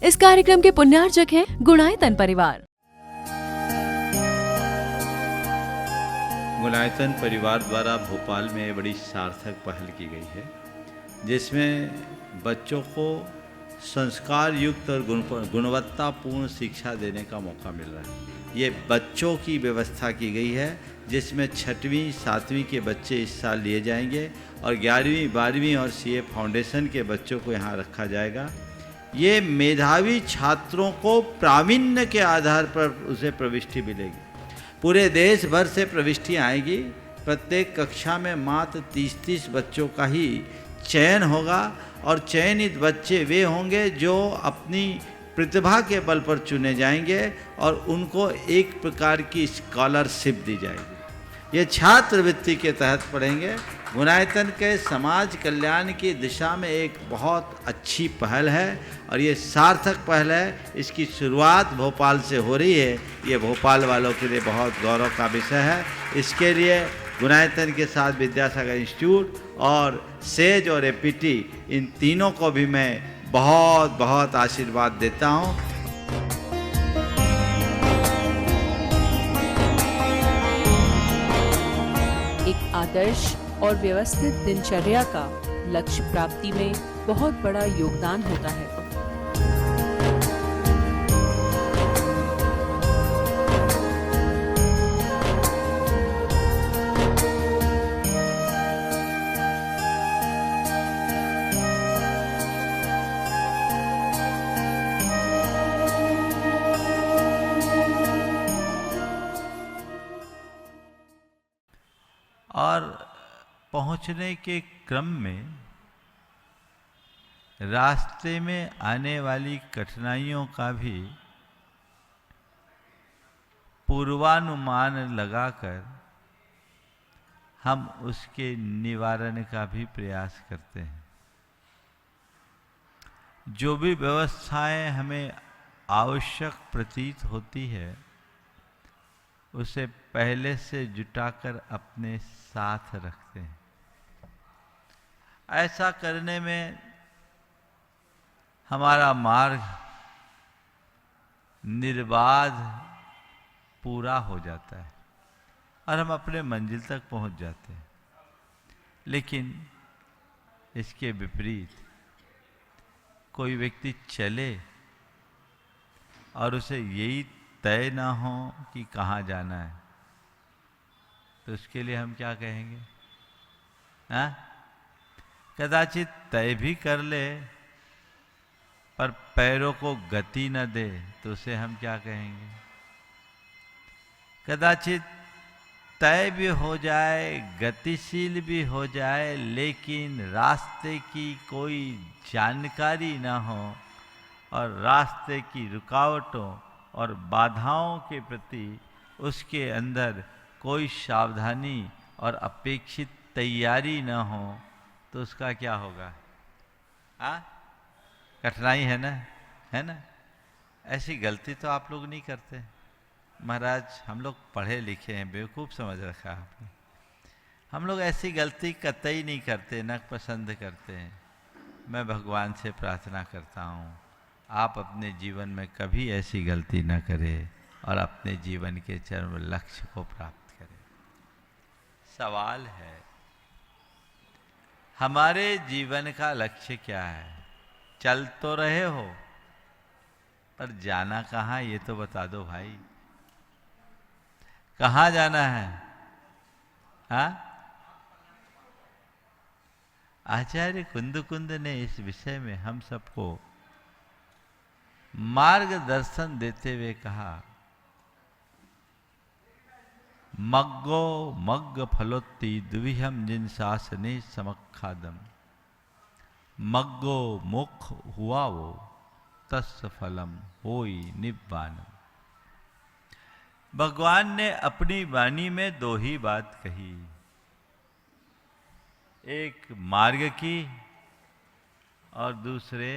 इस कार्यक्रम के पुण्यार्चक हैं गुणायतन परिवार। गुणायतन परिवार द्वारा भोपाल में बड़ी सार्थक पहल की गई है, जिसमें बच्चों को संस्कार युक्त और गुणवत्तापूर्ण शिक्षा देने का मौका मिल रहा है। ये बच्चों की व्यवस्था की गई है, जिसमें 6वीं 7वीं के बच्चे इस साल लिए जाएंगे और 11वीं 12वीं और सीए फाउंडेशन के बच्चों को यहाँ रखा जाएगा। ये मेधावी छात्रों को प्रावीण्य के आधार पर उसे प्रविष्टि मिलेगी। पूरे देश भर से प्रविष्टियाँ आएगी। प्रत्येक कक्षा में मात्र 30-30 बच्चों का ही चयन होगा और चयनित बच्चे वे होंगे जो अपनी प्रतिभा के बल पर चुने जाएंगे और उनको एक प्रकार की स्कॉलरशिप दी जाएगी। ये छात्रवृत्ति के तहत पढ़ेंगे। गुणायतन के समाज कल्याण की दिशा में एक बहुत अच्छी पहल है और ये सार्थक पहल है। इसकी शुरुआत भोपाल से हो रही है। ये भोपाल वालों के लिए बहुत गौरव का विषय है। इसके लिए गुणायतन के साथ विद्यासागर इंस्टीट्यूट और सेज और एपीटी, इन तीनों को भी मैं बहुत बहुत आशीर्वाद देता हूँ। एक आदर्श और व्यवस्थित दिनचर्या का लक्ष्य प्राप्ति में बहुत बड़ा योगदान होता है। और पहुंचने के क्रम में रास्ते में आने वाली कठिनाइयों का भी पूर्वानुमान लगाकर हम उसके निवारण का भी प्रयास करते हैं। जो भी व्यवस्थाएं हमें आवश्यक प्रतीत होती है, उसे पहले से जुटाकर अपने साथ रखते हैं। ऐसा करने में हमारा मार्ग निर्बाध पूरा हो जाता है और हम अपने मंजिल तक पहुंच जाते हैं। लेकिन इसके विपरीत कोई व्यक्ति चले और उसे यही तय ना हो कि कहाँ जाना है, तो उसके लिए हम क्या कहेंगे? हाँ? कदाचित तय भी कर ले पर पैरों को गति न दे, तो उसे हम क्या कहेंगे? कदाचित तय भी हो जाए, गतिशील भी हो जाए, लेकिन रास्ते की कोई जानकारी ना हो और रास्ते की रुकावटों और बाधाओं के प्रति उसके अंदर कोई सावधानी और अपेक्षित तैयारी न हो, तो उसका क्या होगा? हाँ, कठिनाई है ना? ऐसी गलती तो आप लोग नहीं करते। महाराज, हम लोग पढ़े लिखे हैं, बेवकूफ़ समझ रखा आपने। हम लोग ऐसी गलती कतई नहीं करते, न पसंद करते हैं। मैं भगवान से प्रार्थना करता हूँ आप अपने जीवन में कभी ऐसी गलती न करें और अपने जीवन के चरम लक्ष्य को प्राप्त करें। सवाल है, हमारे जीवन का लक्ष्य क्या है? चल तो रहे हो, पर जाना कहाँ, ये तो बता दो भाई। कहाँ जाना है? हाँ? आचार्य कुंद ने इस विषय में हम सबको मार्गदर्शन देते हुए कहा, मग्गो मग्ग फलोत्ति द्विहम जिन शासने समखादम, मग्गो मुख हुआ वो तस् फलम होई निब्बानम। भगवान ने अपनी वाणी में दो ही बात कही, एक मार्ग की और दूसरे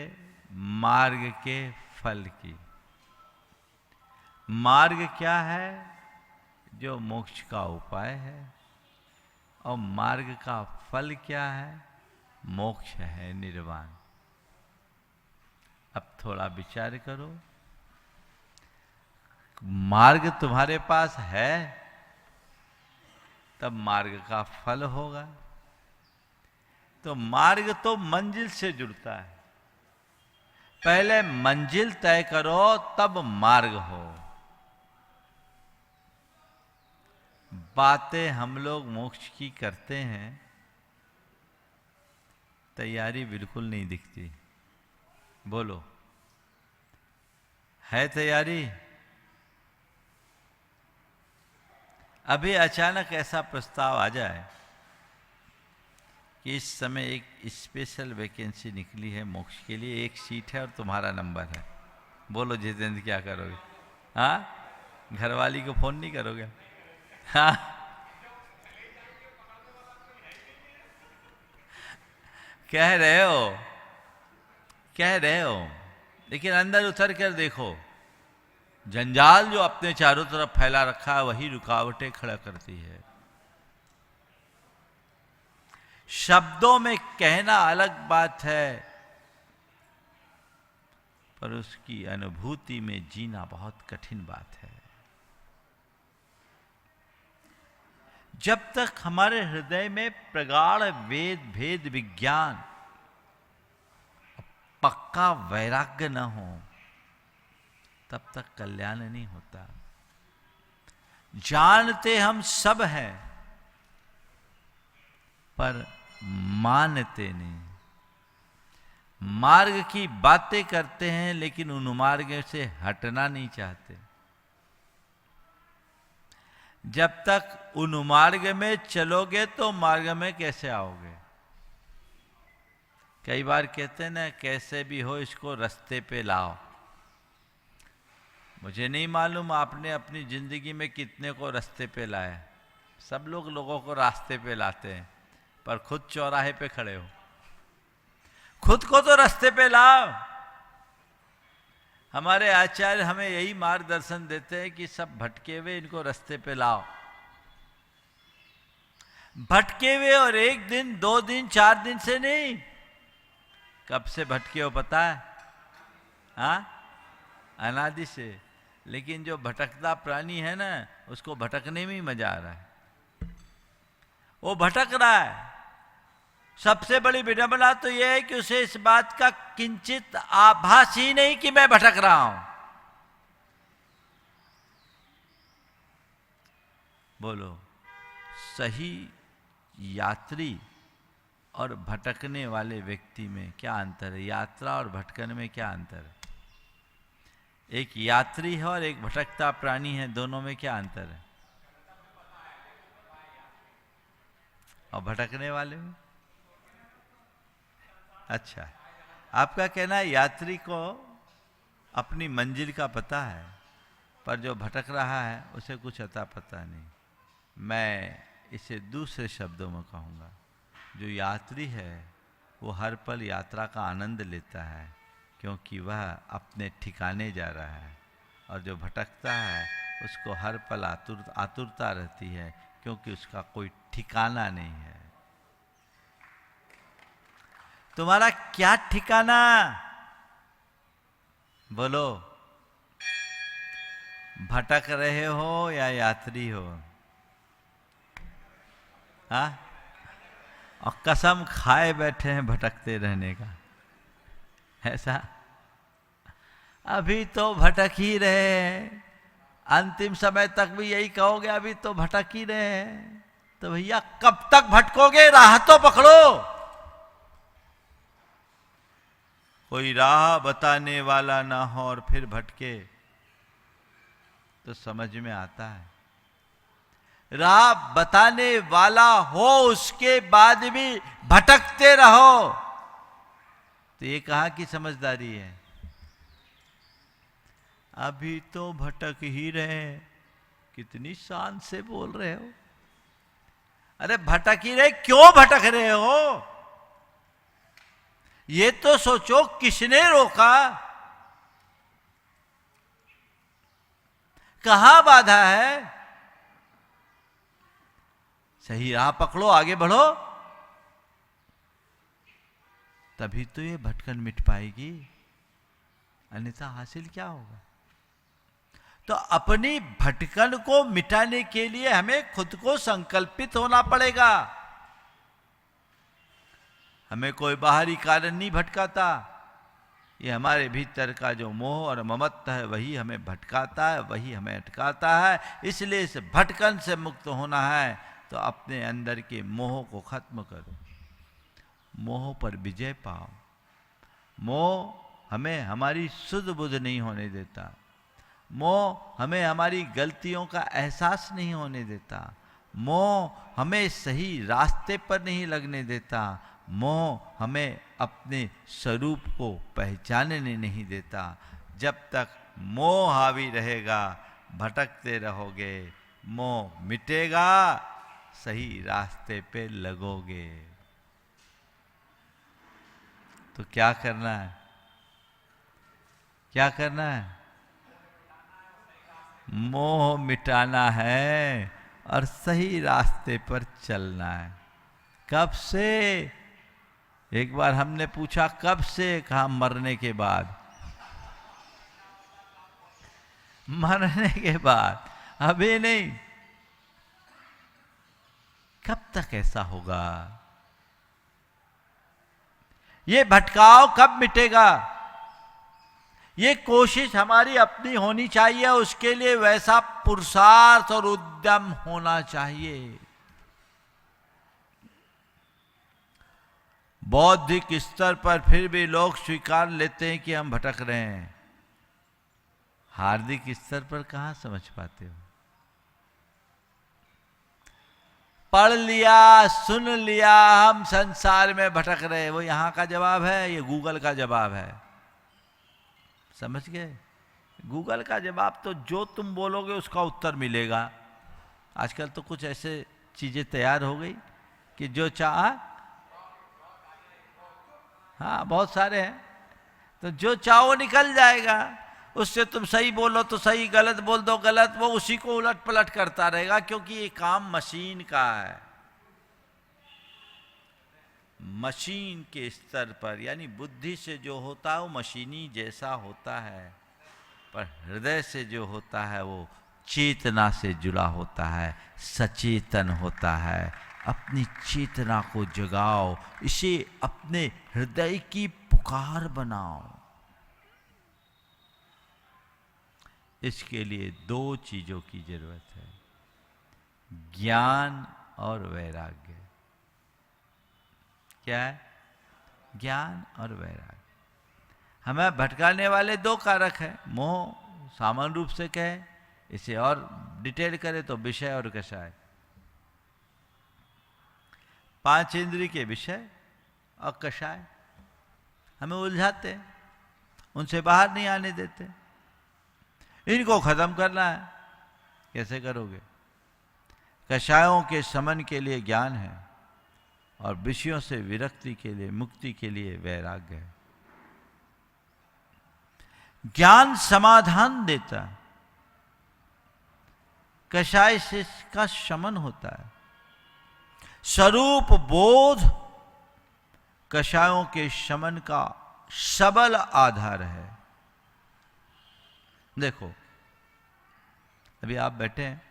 मार्ग के फल की। मार्ग क्या है? जो मोक्ष का उपाय है, और मार्ग का फल क्या है? मोक्ष है, निर्वाण। अब थोड़ा विचार करो, मार्ग तुम्हारे पास है तब मार्ग का फल होगा। तो मार्ग तो मंजिल से जुड़ता है, पहले मंजिल तय करो तब मार्ग हो। बातें हम लोग मोक्ष की करते हैं, तैयारी बिल्कुल नहीं दिखती। बोलो, है तैयारी? अभी अचानक ऐसा प्रस्ताव आ जाए कि इस समय एक स्पेशल वैकेंसी निकली है मोक्ष के लिए, एक सीट है और तुम्हारा नंबर है, बोलो जितेंद्र क्या करोगे? हाँ, घरवाली को फोन नहीं करोगे? हाँ, कह रहे हो, लेकिन अंदर उतर कर देखो, जंजाल जो अपने चारों तरफ फैला रखा है वही रुकावटें खड़ा करती है। शब्दों में कहना अलग बात है, पर उसकी अनुभूति में जीना बहुत कठिन बात है। जब तक हमारे हृदय में प्रगाढ़ वेद भेद विज्ञान, पक्का वैराग्य न हो, तब तक कल्याण नहीं होता। जानते हम सब हैं, पर मानते नहीं। मार्ग की बातें करते हैं, लेकिन उन मार्ग से हटना नहीं चाहते। जब तक उन मार्ग में चलोगे तो मार्ग में कैसे आओगे? कई बार कहते हैं ना, कैसे भी हो इसको रास्ते पे लाओ। मुझे नहीं मालूम आपने अपनी जिंदगी में कितने को रास्ते पे लाया। सब लोग लोगों को रास्ते पे लाते हैं, पर खुद चौराहे पे खड़े हो। खुद को तो रास्ते पे लाओ। हमारे आचार्य हमें यही मार्गदर्शन देते हैं कि सब भटके हुए इनको रास्ते पे लाओ। भटके हुए और एक दिन, 2 दिन, 4 दिन से नहीं, कब से भटके हो पता है? हाँ, अनादि से। लेकिन जो भटकता प्राणी है ना, उसको भटकने में ही मजा आ रहा है। वो भटक रहा है। सबसे बड़ी विडंबना तो यह है कि उसे इस बात का किंचित आभास ही नहीं कि मैं भटक रहा हूं। बोलो, सही यात्री और भटकने वाले व्यक्ति में क्या अंतर है? यात्रा और भटकन में क्या अंतर है? एक यात्री है और एक भटकता प्राणी है, दोनों में क्या अंतर है? और भटकने वाले में? अच्छा, आपका कहना है यात्री को अपनी मंजिल का पता है, पर जो भटक रहा है उसे कुछ अता पता नहीं। मैं इसे दूसरे शब्दों में कहूँगा, जो यात्री है वो हर पल यात्रा का आनंद लेता है, क्योंकि वह अपने ठिकाने जा रहा है। और जो भटकता है उसको हर पल आतुरता रहती है, क्योंकि उसका कोई ठिकाना नहीं है। तुम्हारा क्या ठिकाना? बोलो, भटक रहे हो या यात्री हो? हाँ, और कसम खाए बैठे हैं भटकते रहने का। ऐसा अभी तो भटक ही रहे हैं, अंतिम समय तक भी यही कहोगे अभी तो भटक ही रहे हैं। तो भैया कब तक भटकोगे? राह तो पकड़ो। कोई राह बताने वाला ना हो और फिर भटके तो समझ में आता है। राह बताने वाला हो, उसके बाद भी भटकते रहो, तो ये कहाँ की समझदारी है? अभी तो भटक ही रहे। कितनी शान से बोल रहे हो। अरे भटक ही रहे, क्यों भटक रहे हो? ये तो सोचो किसने रोका, कहां बाधा है? सही राह पकड़ो, आगे बढ़ो, तभी तो ये भटकन मिट पाएगी। अन्यथा हासिल क्या होगा? तो अपनी भटकन को मिटाने के लिए हमें खुद को संकल्पित होना पड़ेगा। हमें कोई बाहरी कारण नहीं भटकाता, ये हमारे भीतर का जो मोह और ममत्व है वही हमें भटकाता है, वही हमें अटकाता है। इसलिए इस भटकन से मुक्त होना है तो अपने अंदर के मोह को खत्म करो, मोह पर विजय पाओ। मोह हमें हमारी सुध बुध नहीं होने देता, मोह हमें हमारी गलतियों का एहसास नहीं होने देता, मोह हमें सही रास्ते पर नहीं लगने देता, मोह हमें अपने स्वरूप को पहचानने नहीं देता। जब तक मोह हावी रहेगा भटकते रहोगे, मोह मिटेगा सही रास्ते पे लगोगे। तो क्या करना है? क्या करना है? मोह मिटाना है और सही रास्ते पर चलना है। कब से? एक बार हमने पूछा कब से, कहा मरने के बाद। मरने के बाद, अभी नहीं। कब तक ऐसा होगा? ये भटकाव कब मिटेगा? ये कोशिश हमारी अपनी होनी चाहिए, उसके लिए वैसा पुरुषार्थ और उद्यम होना चाहिए। बौद्धिक स्तर पर फिर भी लोग स्वीकार लेते हैं कि हम भटक रहे हैं, हार्दिक स्तर पर कहां समझ पाते हो? पढ़ लिया, सुन लिया, हम संसार में भटक रहे, वो यहां का जवाब है, ये गूगल का जवाब है। समझ गए? गूगल का जवाब तो जो तुम बोलोगे उसका उत्तर मिलेगा। आजकल तो कुछ ऐसे चीजें तैयार हो गई कि जो चाहा, हाँ बहुत सारे हैं, तो जो चाहो निकल जाएगा। उससे तुम सही बोलो तो सही, गलत बोल दो गलत, वो उसी को उलट पलट करता रहेगा, क्योंकि ये काम मशीन का है। मशीन के स्तर पर, यानी बुद्धि से जो होता है वो मशीनी जैसा होता है, पर हृदय से जो होता है वो चेतना से जुड़ा होता है, सचेतन होता है। अपनी चेतना को जगाओ, इसे अपने हृदय की पुकार बनाओ। इसके लिए दो चीजों की जरूरत है, ज्ञान और वैराग्य। क्या है? ज्ञान और वैराग्य। हमें भटकाने वाले दो कारक हैं। मोह सामान्य रूप से कहे, इसे और डिटेल करे तो विषय और कषाय। पांच इंद्रिय के विषय और कषाय हमें उलझाते हैं, उनसे बाहर नहीं आने देते। इनको खत्म करना है। कैसे करोगे? कषायों के शमन के लिए ज्ञान है और विषयों से विरक्ति के लिए, मुक्ति के लिए वैराग्य है। ज्ञान समाधान देता है, कषाय से इसका शमन होता है। स्वरूप बोध कषायों के शमन का सबल आधार है। देखो, अभी आप बैठे हैं,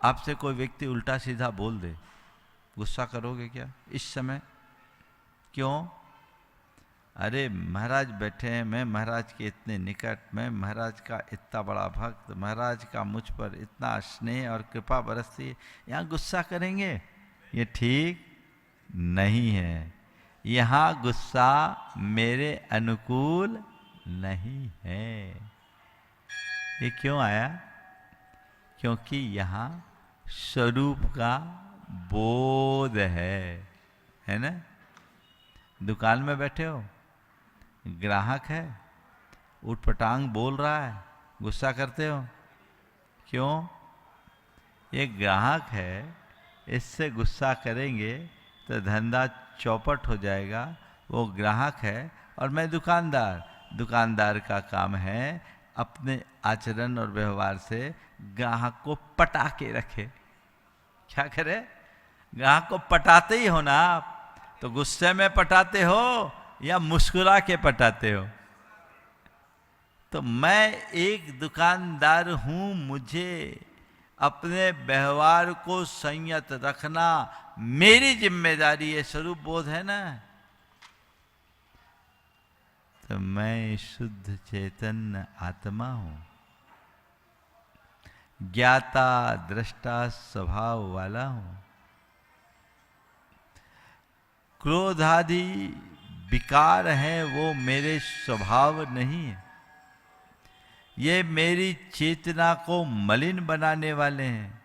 आपसे कोई व्यक्ति उल्टा सीधा बोल दे, गुस्सा करोगे क्या इस समय? क्यों? अरे महाराज बैठे हैं, मैं महाराज के इतने निकट, मैं महाराज का इतना बड़ा भक्त, महाराज का मुझ पर इतना स्नेह और कृपा बरसती है, यहाँ गुस्सा करेंगे? ये ठीक नहीं है। यहाँ गुस्सा मेरे अनुकूल नहीं है। ये क्यों आया? क्योंकि यहाँ स्वरूप का बोध है ना? दुकान में बैठे हो, ग्राहक है, उठपटांग बोल रहा है, गुस्सा करते हो? क्यों? ये ग्राहक है, इससे गुस्सा करेंगे तो धंधा चौपट हो जाएगा। वो ग्राहक है और मैं दुकानदार। दुकानदार का काम है अपने आचरण और व्यवहार से ग्राहक को पटा के रखे। क्या करे? ग्राहक को पटाते ही हो ना आप। तो गुस्से में पटाते हो या मुस्कुरा के पटाते हो? तो मैं एक दुकानदार हूं, मुझे अपने व्यवहार को संयत रखना मेरी जिम्मेदारी है। स्वरूप बोध है ना। तो मैं शुद्ध चैतन्य आत्मा हूं, ज्ञाता दृष्टा स्वभाव वाला हूं। क्रोध आदि विकार है, वो मेरे स्वभाव नहीं है। ये मेरी चेतना को मलिन बनाने वाले हैं,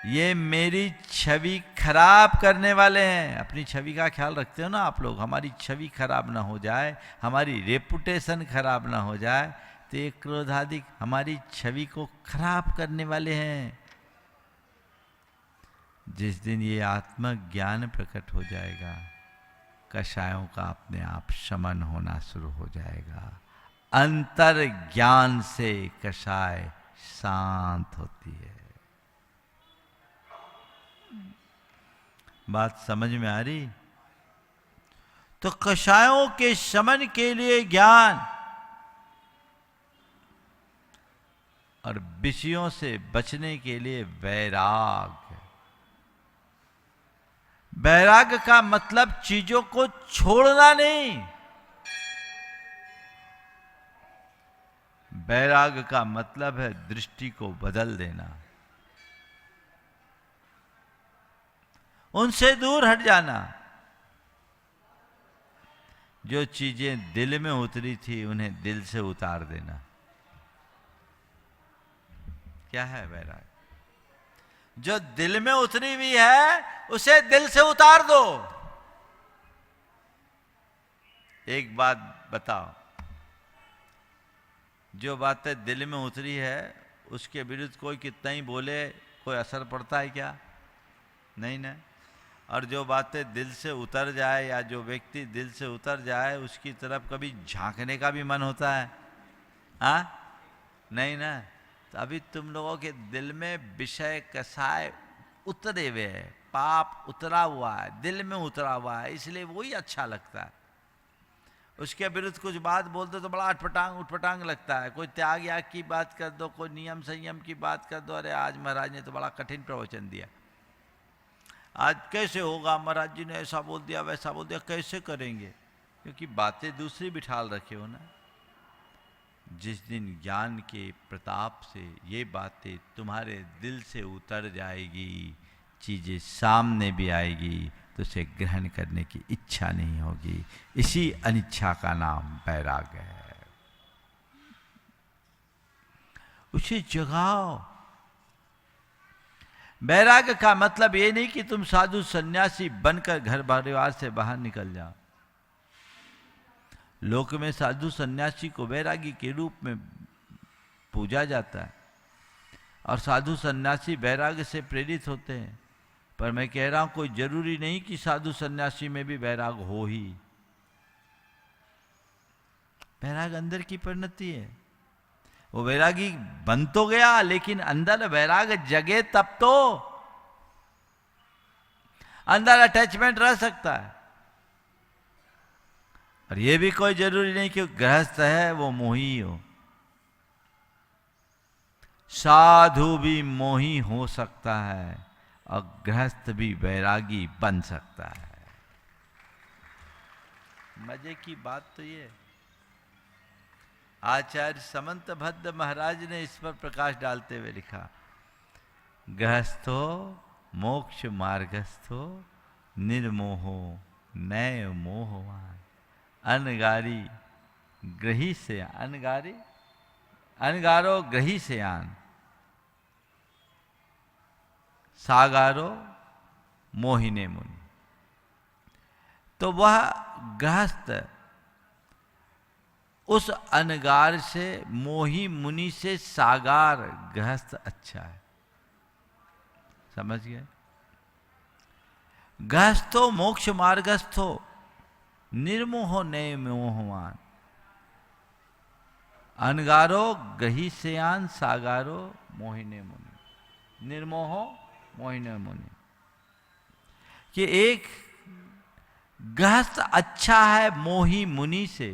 ये मेरी छवि खराब करने वाले हैं। अपनी छवि का ख्याल रखते हो ना आप लोग, हमारी छवि खराब ना हो जाए, हमारी रेपुटेशन खराब ना हो जाए, तो ये क्रोधादि हमारी छवि को खराब करने वाले हैं। जिस दिन ये आत्मज्ञान प्रकट हो जाएगा, कषायों का अपने आप शमन होना शुरू हो जाएगा। अंतर ज्ञान से कषाय शांत होती है। बात समझ में आ रही? तो कषायों के शमन के लिए ज्ञान और विषयों से बचने के लिए वैराग। वैराग का मतलब चीजों को छोड़ना नहीं, वैराग का मतलब है दृष्टि को बदल देना, उनसे दूर हट जाना। जो चीजें दिल में उतरी थी उन्हें दिल से उतार देना। क्या है वैराग? जो दिल में उतरी हुई है उसे दिल से उतार दो। एक बात बताओ, जो बातें दिल में उतरी है उसके विरुद्ध कोई कितना ही बोले कोई असर पड़ता है क्या? नहीं ना। और जो बातें दिल से उतर जाए या जो व्यक्ति दिल से उतर जाए उसकी तरफ कभी झांकने का भी मन होता है? नहीं ना। तो अभी तुम लोगों के दिल में विषय कसाय उतरे हुए है, पाप उतरा हुआ है, दिल में उतरा हुआ है, इसलिए वही अच्छा लगता है। उसके विरुद्ध कुछ बात बोल दो तो बड़ा उठपटांग लगता है। कोई त्याग याग की बात कर दो, कोई नियम संयम की बात कर दो, अरे आज महाराज ने तो बड़ा कठिन प्रवचन दिया, आज कैसे होगा, महाराज जी ने ऐसा बोल दिया वैसा बोल दिया, कैसे करेंगे? क्योंकि बातें दूसरी बिठाल रखे हो ना। जिस दिन ज्ञान के प्रताप से ये बातें तुम्हारे दिल से उतर जाएगी, चीजें सामने भी आएगी, तो उसे ग्रहण करने की इच्छा नहीं होगी। इसी अनिच्छा का नाम वैराग्य है। उसे जगाओ। वैराग्य का मतलब ये नहीं कि तुम साधु सन्यासी बनकर घर परिवार से बाहर निकल जाओ। लोक में साधु सन्यासी को वैरागी के रूप में पूजा जाता है और साधु सन्यासी वैराग्य से प्रेरित होते हैं। पर मैं कह रहा हूं कोई जरूरी नहीं कि साधु सन्यासी में भी वैराग हो ही। वैराग अंदर की परिणति है। वो वैरागी बन तो गया, लेकिन अंदर वैराग जगे तब तो अंदर अटैचमेंट रह सकता है। और ये भी कोई जरूरी नहीं कि गृहस्थ है वो मोही हो। साधु भी मोही हो सकता है और गृहस्थ भी वैरागी बन सकता है। मजे की बात तो ये, आचार्य समंत भद्र महाराज ने इस पर प्रकाश डालते हुए लिखा, गृहस्थो मोक्ष मार्गस्थो निर्मोहो नय मोहवान। अनगारी ग्रही से अनगारो ग्रही से आन, सागारो मोहिने मुनि। तो वह गृहस्थ उस अनगार से, मोही मुनि से सागार गृहस्थ अच्छा है। समझ गए? गृहस्थो मोक्ष मार्गस्थो निर्मोहो नय मोहवान। अनगारो गही से आन, सागारो मोहिने मुनि। निर्मोहो मोहिने मुनि। कि एक गृहस्थ अच्छा है मोही मुनि से,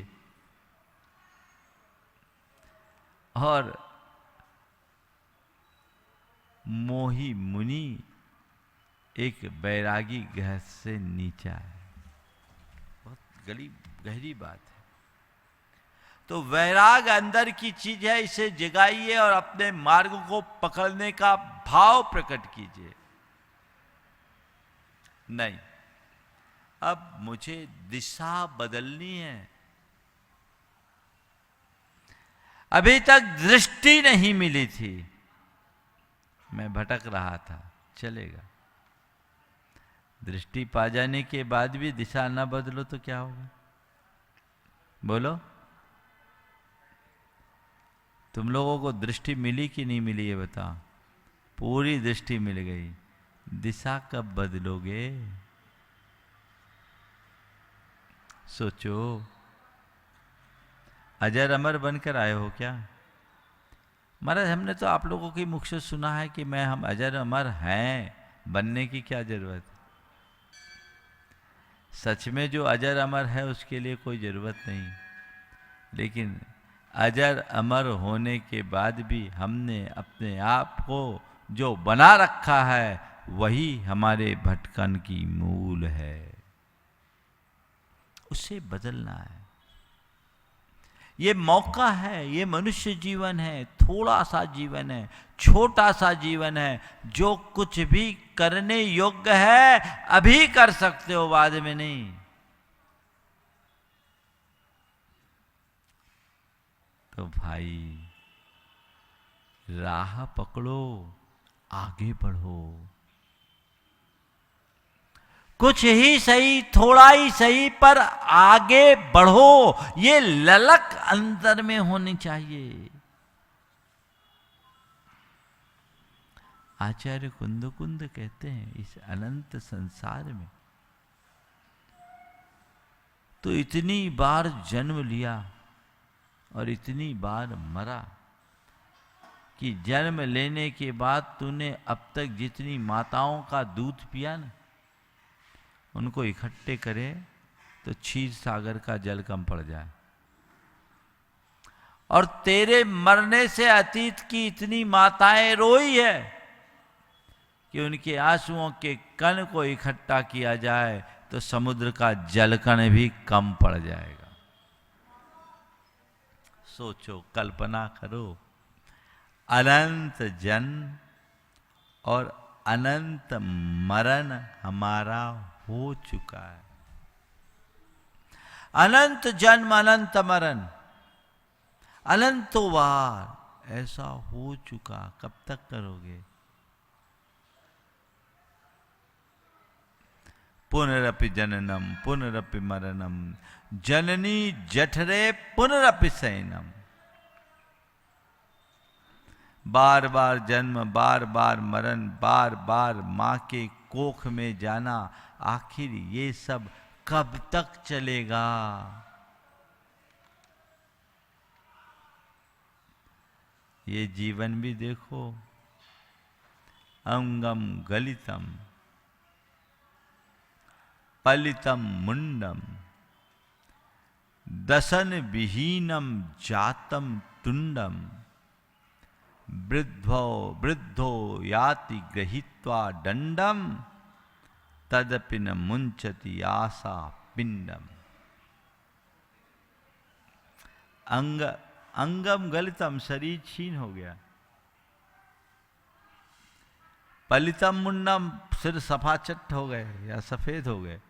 और मोही मुनि एक बैरागी ग्रह से नीचा है। बहुत गहरी बात है। तो वैराग अंदर की चीज है, इसे जगाइए और अपने मार्ग को पकड़ने का भाव प्रकट कीजिए। नहीं, अब मुझे दिशा बदलनी है। अभी तक दृष्टि नहीं मिली थी, मैं भटक रहा था, चलेगा। दृष्टि पा जाने के बाद भी दिशा ना बदलो तो क्या होगा? बोलो, तुम लोगों को दृष्टि मिली कि नहीं मिली ये बताओ। पूरी दृष्टि मिल गई, दिशा कब बदलोगे? सोचो। अजर अमर बनकर आए हो क्या? महाराज, हमने तो आप लोगों के मुख से सुना है कि हम अजर अमर हैं, बनने की क्या जरूरत है? सच में जो अजर अमर है उसके लिए कोई जरूरत नहीं, लेकिन अजर अमर होने के बाद भी हमने अपने आप को जो बना रखा है वही हमारे भटकन की मूल है। उसे बदलना है। ये मौका है, ये मनुष्य जीवन है, थोड़ा सा जीवन है, छोटा सा जीवन है। जो कुछ भी करने योग्य है अभी कर सकते हो, बाद में नहीं। तो भाई राह पकड़ो, आगे बढ़ो। कुछ ही सही, थोड़ा ही सही, पर आगे बढ़ो। ये ललक अंदर में होनी चाहिए। आचार्य कुंद कहते हैं, इस अनंत संसार में तो इतनी बार जन्म लिया और इतनी बार मरा कि जन्म लेने के बाद तूने अब तक जितनी माताओं का दूध पिया ना, उनको इकट्ठे करे तो क्षीर सागर का जल कम पड़ जाए। और तेरे मरने से अतीत की इतनी माताएं रोई है कि उनके आंसुओं के कण को इकट्ठा किया जाए तो समुद्र का जलकण भी कम पड़ जाएगा। सोचो, कल्पना करो, अनंत जन्म और अनंत मरण हमारा हो चुका है। अनंत जन्म, अनंत मरण, अनंतों बार ऐसा हो चुका। कब तक करोगे? पुनरपि जननम पुनरपि मरणम, जननी जठरे पुनरपि शयनम। बार बार जन्म, बार बार मरण, बार बार मां के कोख में जाना, आखिर ये सब कब तक चलेगा? ये जीवन भी देखो, अंगम गलितम पलितम मुंडम दसन विहीनम जातम तुंडम, वृद्धो याति गृहीत्वा दंडम, तदपि न मुंचति आशा पिंडम। अंगम गलितम, शरीर छीन हो गया। पलितम मुंडम, सिर सफाचट हो गए या सफेद हो गए।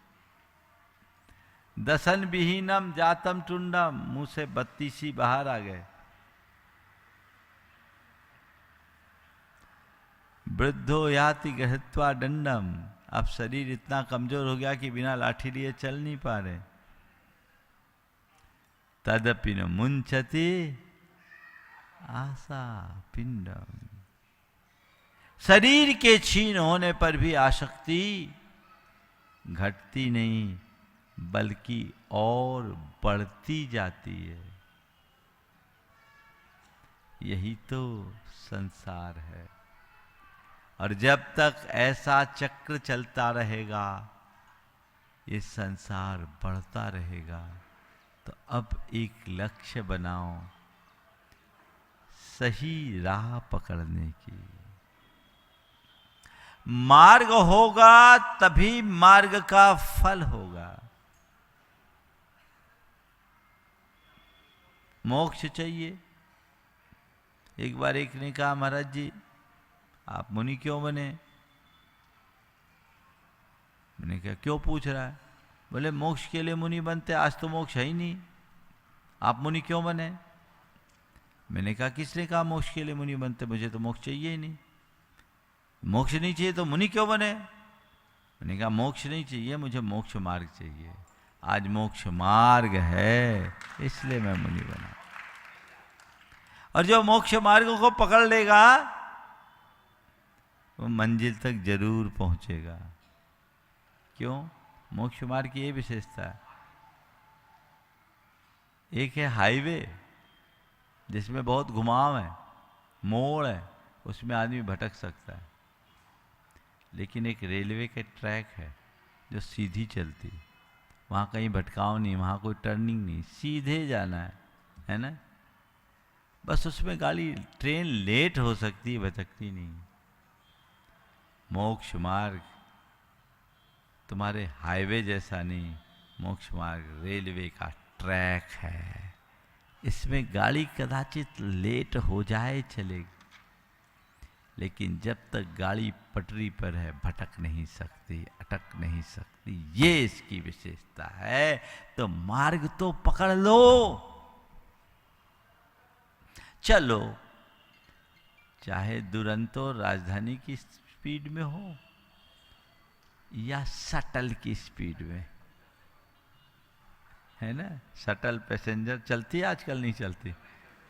दसन विहीनम जातम टुंडम, मुंह से बत्ती सी बाहर आ गए। वृद्धो याति गृहीत्वा दंडम, अब शरीर इतना कमजोर हो गया कि बिना लाठी लिए चल नहीं पा रहे। तदपि न मुंचति आशा पिंडम, शरीर के छीन होने पर भी आसक्ति घटती नहीं बल्कि और बढ़ती जाती है। यही तो संसार है। और जब तक ऐसा चक्र चलता रहेगा, ये संसार बढ़ता रहेगा। तो अब एक लक्ष्य बनाओ, सही राह पकड़ने की। मार्ग होगा तभी मार्ग का फल होगा। मोक्ष चाहिए। एक बार एक ने कहा, महाराज जी आप मुनि क्यों बने? मैंने कहा क्यों पूछ रहा है? बोले मोक्ष के लिए मुनि बनते, आज तो मोक्ष है ही नहीं, आप मुनि क्यों बने? मैंने कहा किसने कहा मोक्ष के लिए मुनि बनते, मुझे तो मोक्ष चाहिए ही नहीं। मोक्ष नहीं चाहिए तो मुनि क्यों बने? मैंने कहा मोक्ष नहीं चाहिए, मुझे मोक्ष मार्ग चाहिए। आज मोक्ष मार्ग है इसलिए मैं मुनि बना। और जो मोक्ष मार्ग को पकड़ लेगा वो मंजिल तक जरूर पहुंचेगा। क्यों? मोक्ष मार्ग की ये विशेषता है। एक है हाईवे जिसमें बहुत घुमाव है, मोड़ है, उसमें आदमी भटक सकता है। लेकिन एक रेलवे के ट्रैक है जो सीधी चलती, वहाँ कहीं भटकाव नहीं, वहाँ कोई टर्निंग नहीं, सीधे जाना है ना। बस उसमें गाड़ी ट्रेन लेट हो सकती है, भटकती नहीं। मोक्ष मार्ग तुम्हारे हाईवे जैसा नहीं, मोक्ष मार्ग रेलवे का ट्रैक है। इसमें गाड़ी कदाचित लेट हो जाए चलेगी, लेकिन जब तक गाड़ी पटरी पर है भटक नहीं सकती, अटक नहीं सकती। ये इसकी विशेषता है। तो मार्ग तो पकड़ लो, चलो, चाहे दुरंतो राजधानी की स्पीड में हो या शटल की स्पीड में, है ना। शटल पैसेंजर चलती है आजकल, नहीं चलती?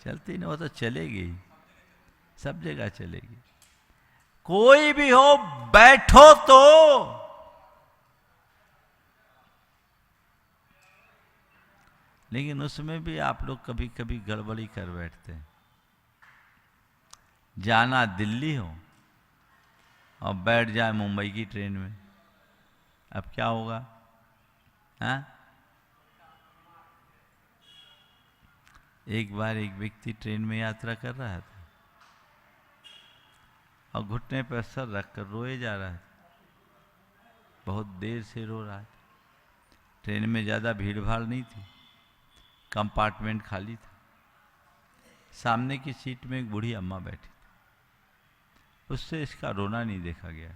चलती नहीं, वो तो चलेगी, सब जगह चलेगी। कोई भी हो बैठो तो। लेकिन उसमें भी आप लोग कभी कभी गड़बड़ी कर बैठते हैं। जाना दिल्ली हो और बैठ जाए मुंबई की ट्रेन में, अब क्या होगा? हाँ? एक बार एक व्यक्ति ट्रेन में यात्रा कर रहा था और घुटने पर सर रखकर रोए जा रहा था। बहुत देर से रो रहा था। ट्रेन में ज़्यादा भीड़ भाड़ नहीं थी, कंपार्टमेंट खाली था। सामने की सीट में एक बूढ़ी अम्मा बैठी थी। उससे इसका रोना नहीं देखा गया।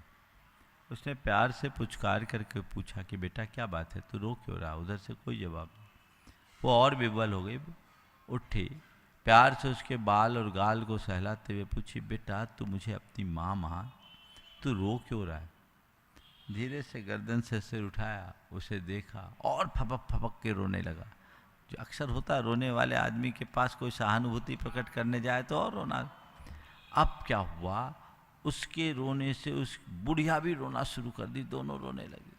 उसने प्यार से पुचकार करके पूछा कि बेटा क्या बात है, तू रो क्यों रहा? उधर से कोई जवाब नहीं। वो और विवल हो गई, उठी, प्यार से उसके बाल और गाल को सहलाते हुए पूछी, बेटा तू मुझे अपनी माँ मान, तू रो क्यों रहा है? धीरे से गर्दन से सिर उठाया, उसे देखा और फपक फपक के रोने लगा। जो अक्सर होता है, रोने वाले आदमी के पास कोई सहानुभूति प्रकट करने जाए तो और रोना। अब क्या हुआ, उसके रोने से उस बुढ़िया भी रोना शुरू कर दी, दोनों रोने लगे।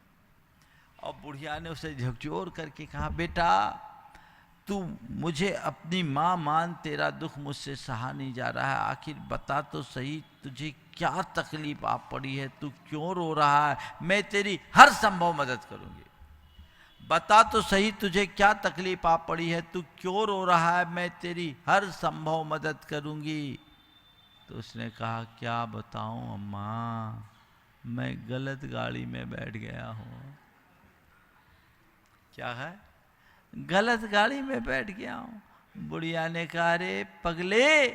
और बुढ़िया ने उसे झकझोर करके कहा, बेटा तू मुझे अपनी माँ मान, तेरा दुख मुझसे सहा नहीं जा रहा है। आखिर बता तो सही, तुझे क्या तकलीफ आ पड़ी है, तू क्यों रो रहा है? मैं तेरी हर संभव मदद करूंगी। बता तो सही, तुझे क्या तकलीफ आ पड़ी है, तू क्यों रो रहा है? मैं तेरी हर संभव मदद करूंगी। तो उसने कहा, क्या बताऊं अम्मा, मैं गलत गाड़ी में बैठ गया हूं। क्या है? गलत गाड़ी में बैठ गया हूं। बुढ़िया ने कहा, अरे पगले,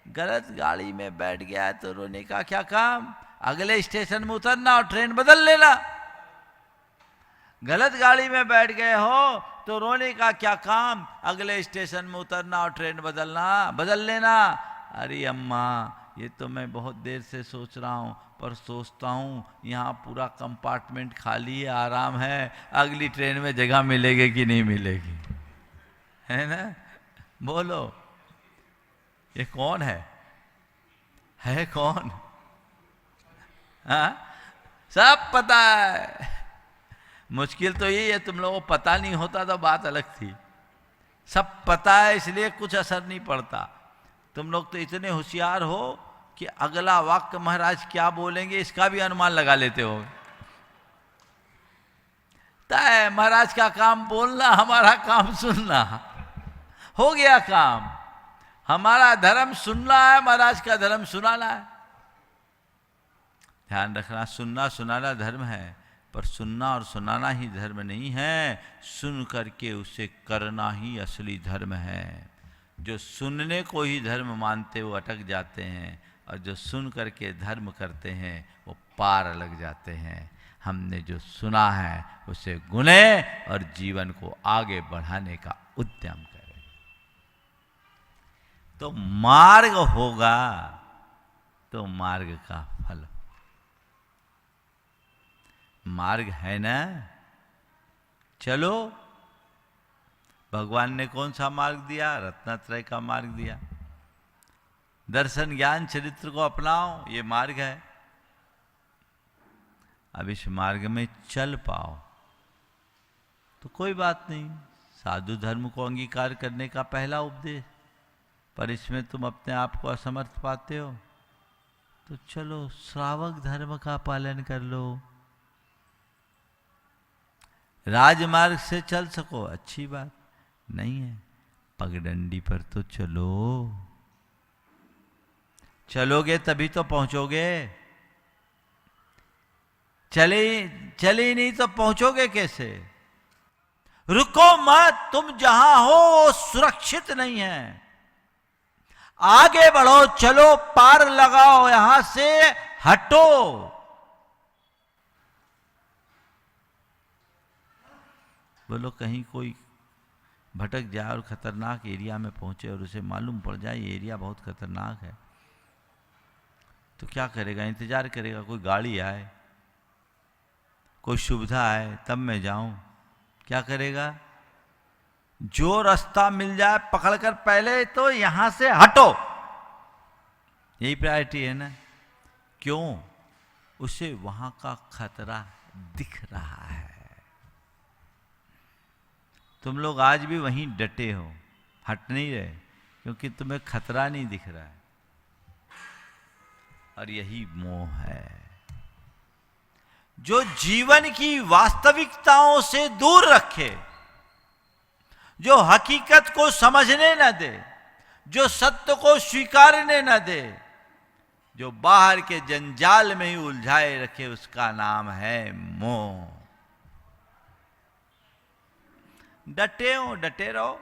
गलत गाड़ी में बैठ गया है तो रोने का क्या काम? अगले स्टेशन में उतरना और ट्रेन बदल लेना। गलत गाड़ी में बैठ गए हो तो रोने का क्या काम? अगले स्टेशन में उतरना और ट्रेन बदल लेना। अरे अम्मा, ये तो मैं बहुत देर से सोच रहा हूँ, पर सोचता हूँ यहाँ पूरा कंपार्टमेंट खाली है, आराम है, अगली ट्रेन में जगह मिलेगी कि नहीं मिलेगी, है ना? बोलो, ये कौन है कौन? हाँ, सब पता है। मुश्किल तो यही है, तुम लोगों को पता नहीं होता तो बात अलग थी। सब पता है इसलिए कुछ असर नहीं पड़ता। तुम लोग तो इतने होशियार हो कि अगला वाक्य महाराज क्या बोलेंगे इसका भी अनुमान लगा लेते हो। तय महाराज का काम बोलना, हमारा काम सुनना। हो गया काम। हमारा धर्म सुनना है, महाराज का धर्म सुनाना है। ध्यान रखना, सुनना सुनाना धर्म है, पर सुनना और सुनाना ही धर्म नहीं है, सुन करके उसे करना ही असली धर्म है। जो सुनने को ही धर्म मानते वो अटक जाते हैं, और जो सुन करके धर्म करते हैं वो पार लग जाते हैं। हमने जो सुना है उसे गुने और जीवन को आगे बढ़ाने का उद्यम करें, तो मार्ग होगा, तो मार्ग का फल। मार्ग है ना, चलो। भगवान ने कौन सा मार्ग दिया? रत्नत्रय का मार्ग दिया। दर्शन ज्ञान चरित्र को अपनाओ, ये मार्ग है। अब इस मार्ग में चल पाओ तो कोई बात नहीं, साधु धर्म को अंगीकार करने का पहला उपदेश। पर इसमें तुम अपने आप को असमर्थ पाते हो तो चलो श्रावक धर्म का पालन कर लो। राजमार्ग से चल सको अच्छी बात नहीं है, पगडंडी पर तो चलो। चलोगे तभी तो पहुंचोगे, चले नहीं तो पहुंचोगे कैसे? रुको मत, तुम जहां हो सुरक्षित नहीं है। आगे बढ़ो, चलो, पार लगाओ, यहां से हटो। बोलो कहीं कोई भटक जाए और खतरनाक एरिया में पहुंचे और उसे मालूम पड़ जाए ये एरिया बहुत खतरनाक है, तो क्या करेगा? इंतजार करेगा कोई गाड़ी आए, कोई सुविधा आए तब मैं जाऊं। क्या करेगा? जो रास्ता मिल जाए पकड़कर पहले तो यहां से हटो, यही प्रायोरिटी है ना। क्यों? उसे वहां का खतरा दिख रहा है। तुम लोग आज भी वहीं डटे हो, हट नहीं रहे, क्योंकि तुम्हें खतरा नहीं दिख रहा है। और यही मोह है जो जीवन की वास्तविकताओं से दूर रखे, जो हकीकत को समझने न दे, जो सत्य को स्वीकारने न दे, जो बाहर के जंजाल में ही उलझाए रखे, उसका नाम है मोह। डटे हो, डटे रहो।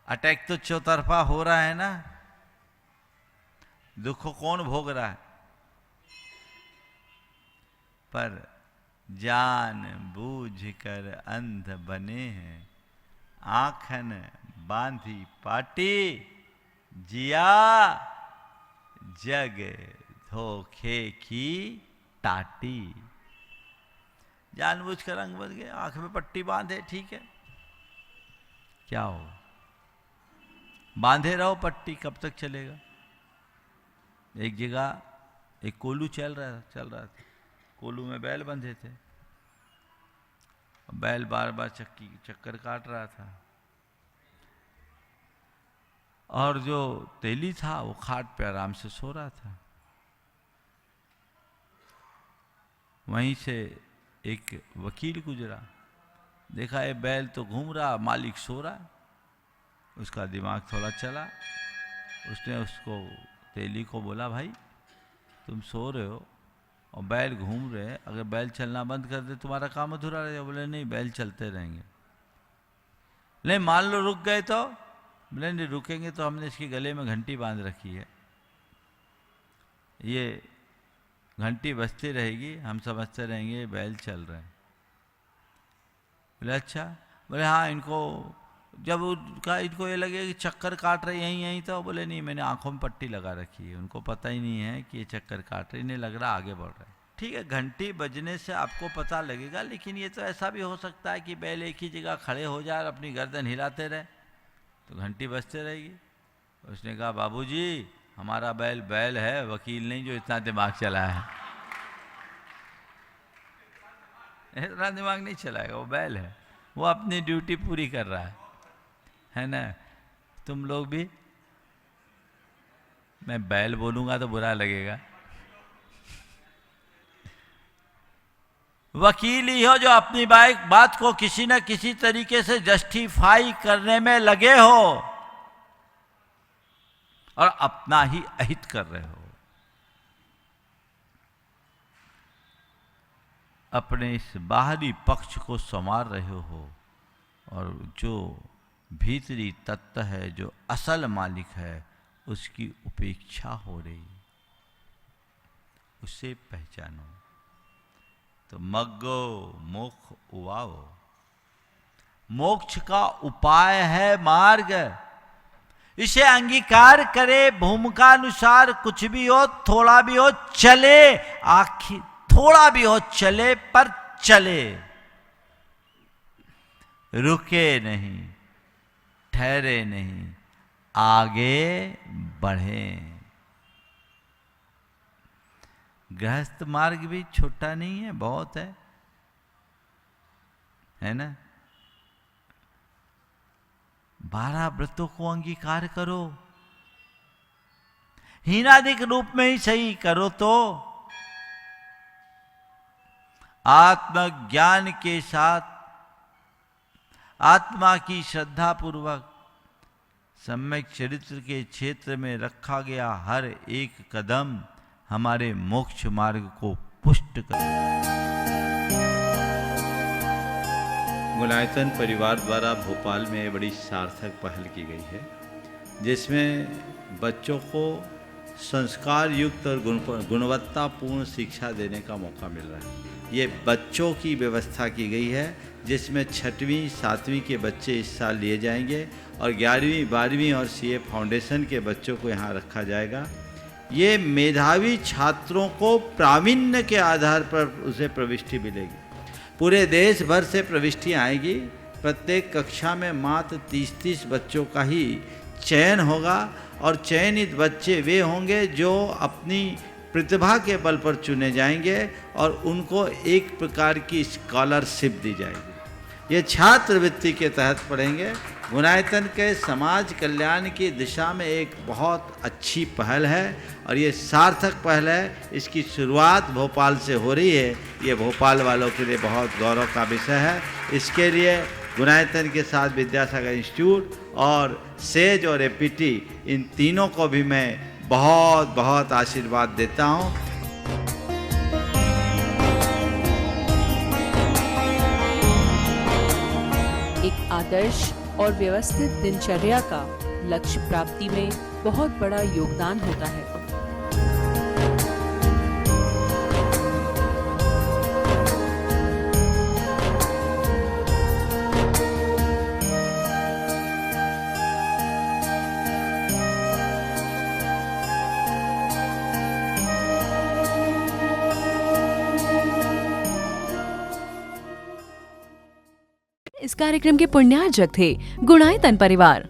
अटैक तो चौतरफा हो रहा है ना, दुख को कौन भोग रहा है? पर जान बूझ कर अंध बने हैं, आंखन बांधी पाटी, जिया जग धोखे की टाटी। जानबूझकर अंग बन गए, आंख में पट्टी बांधे, ठीक है, क्या हो? बांधे रहो पट्टी, कब तक चलेगा? एक जगह एक कोल्हू चल रहा था, कोल्हू में बैल बंधे थे, बैल बार बार चक्कर काट रहा था, और जो तेली था वो खाट पे आराम से सो रहा था। वहीं से एक वकील गुजरा, देखा ये बैल तो घूम रहा, मालिक सो रहा है। उसका दिमाग थोड़ा चला, उसने उसको तेली को बोला, भाई तुम सो रहे हो और बैल घूम रहे हैं, अगर बैल चलना बंद कर दे तुम्हारा काम अधूरा रहेगा। बोले नहीं, बैल चलते रहेंगे। नहीं, मान लो रुक गए तो? बोले नहीं, रुकेंगे तो हमने इसके गले में घंटी बांध रखी है, ये घंटी बजती रहेगी, हम समझते रहेंगे बैल चल रहे हैं। बोले अच्छा। बोले हाँ, इनको जब उनका इनको ये लगे कि चक्कर काट रहे यहीं तो बोले नहीं, मैंने आंखों में पट्टी लगा रखी है, उनको पता ही नहीं है कि ये चक्कर काट रहे, इन्हें लग रहा आगे बढ़ रहा है। ठीक है, घंटी बजने से आपको पता लगेगा, लेकिन ये तो ऐसा भी हो सकता है कि बैल एक ही जगह खड़े हो जाए और अपनी गर्दन हिलाते रहे, तो घंटी बजते रहेगी। उसने कहा बाबूजी, हमारा बैल है, वकील नहीं जो इतना दिमाग चला है। इतना दिमाग नहीं चलाएगा, वो बैल है, वो अपनी ड्यूटी पूरी कर रहा है ना। तुम लोग भी, मैं बैल बोलूंगा तो बुरा लगेगा, वकील ही हो जो अपनी बात को किसी न किसी तरीके से जस्टिफाई करने में लगे हो। और अपना ही अहित कर रहे हो। अपने इस बाहरी पक्ष को संवार रहे हो और जो भीतरी तत्व है, जो असल मालिक है, उसकी उपेक्षा हो रही, उसे पहचानो। तो मग्गो मोक्ष उवाओ, मोक्ष का उपाय है मार्ग। इसे अंगीकार करे, भूमिका अनुसार कुछ भी हो, थोड़ा भी हो, चले, आखिर थोड़ा भी हो चले, पर चले, रुके नहीं, ठहरे नहीं, आगे बढ़े। गृहस्थ मार्ग भी छोटा नहीं है, बहुत है ना। 12 व्रतों को अंगीकार करो, हीनादिक रूप में ही सही करो तो आत्मज्ञान के साथ, आत्मा की श्रद्धा पूर्वक सम्यक चरित्र के क्षेत्र में रखा गया हर एक कदम हमारे मोक्ष मार्ग को पुष्ट करे। गुणायतन परिवार द्वारा भोपाल में बड़ी सार्थक पहल की गई है, जिसमें बच्चों को संस्कार युक्त और गुणवत्तापूर्ण शिक्षा देने का मौका मिल रहा है। ये बच्चों की व्यवस्था की गई है, जिसमें 6वीं 7वीं के बच्चे इस साल लिए जाएंगे और 11वीं 12वीं और सीए फाउंडेशन के बच्चों को यहाँ रखा जाएगा। ये मेधावी छात्रों को प्रावीण्य के आधार पर उसे प्रविष्टि मिलेगी। पूरे देश भर से प्रविष्टियाँ आएगी। प्रत्येक कक्षा में मात्र 30-30 बच्चों का ही चयन होगा और चयनित बच्चे वे होंगे जो अपनी प्रतिभा के बल पर चुने जाएंगे और उनको एक प्रकार की स्कॉलरशिप दी जाएगी। ये छात्रवृत्ति के तहत पढ़ेंगे। गुणायतन के समाज कल्याण की दिशा में एक बहुत अच्छी पहल है और ये सार्थक पहल है। इसकी शुरुआत भोपाल से हो रही है। ये भोपाल वालों के लिए बहुत गौरव का विषय है। इसके लिए गुणायतन के साथ विद्यासागर इंस्टीट्यूट और सेज और एपीटी, इन तीनों को भी मैं बहुत बहुत आशीर्वाद देता हूँ। एक आदर्श और व्यवस्थित दिनचर्या का लक्ष्य प्राप्ति में बहुत बड़ा योगदान होता है। इस कार्यक्रम के पुण्यार्जक थे गुणायतन परिवार।